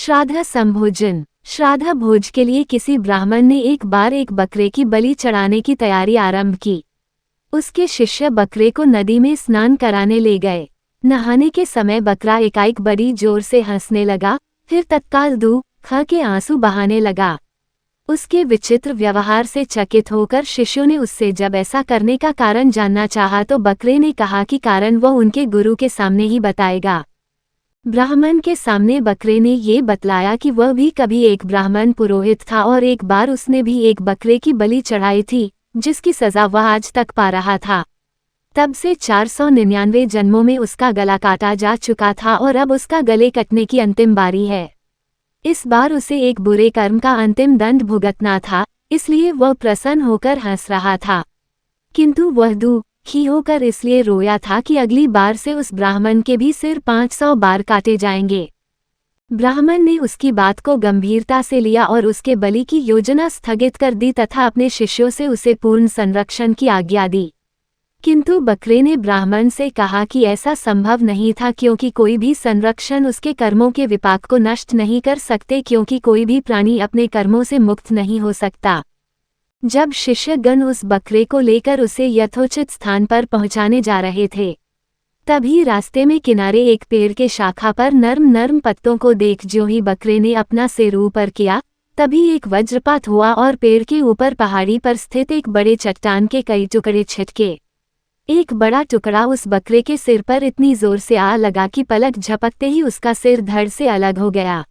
श्राद्ध संभोजन। श्राद्ध भोज के लिए किसी ब्राह्मण ने एक बार एक बकरे की बलि चढ़ाने की तैयारी आरंभ की। उसके शिष्य बकरे को नदी में स्नान कराने ले गए। नहाने के समय बकरा एकाएक बड़ी जोर से हंसने लगा, फिर तत्काल दू ख के आंसू बहाने लगा। उसके विचित्र व्यवहार से चकित होकर शिष्यों ने उससे जब ऐसा करने का कारण जानना चाहा तो बकरे ने कहा कि कारण वह उनके गुरु के सामने ही बताएगा। ब्राह्मण के सामने बकरे ने ये बतलाया कि वह भी कभी एक ब्राह्मण पुरोहित था और एक बार उसने भी एक बकरे की बलि चढ़ाई थी, जिसकी सजा वह आज तक पा रहा था। तब से 499 जन्मों में उसका गला काटा जा चुका था और अब उसका गले कटने की अंतिम बारी है। इस बार उसे एक बुरे कर्म का अंतिम दंड भुगतना था, इसलिए वह प्रसन्न होकर हंस रहा था। किंतु वह दुखी होकर इसलिए रोया था कि अगली बार से उस ब्राह्मण के भी सिर 500 बार काटे जाएंगे। ब्राह्मण ने उसकी बात को गंभीरता से लिया और उसके बलि की योजना स्थगित कर दी तथा अपने शिष्यों से उसे पूर्ण संरक्षण की आज्ञा दी। किंतु बकरे ने ब्राह्मण से कहा कि ऐसा संभव नहीं था, क्योंकि कोई भी संरक्षण उसके कर्मों के विपाक को नष्ट नहीं कर सकते, क्योंकि कोई भी प्राणी अपने कर्मों से मुक्त नहीं हो सकता। जब शिष्यगण उस बकरे को लेकर उसे यथोचित स्थान पर पहुंचाने जा रहे थे, तभी रास्ते में किनारे एक पेड़ के शाखा पर नर्म नर्म पत्तों को देख ज्यों ही बकरे ने अपना सिर ऊपर किया, तभी एक वज्रपात हुआ और पेड़ के ऊपर पहाड़ी पर स्थित एक बड़े चट्टान के कई टुकड़े छिटके। एक बड़ा टुकड़ा उस बकरे के सिर पर इतनी जोर से आ लगा कि पलक झपकते ही उसका सिर धड़ से अलग हो गया।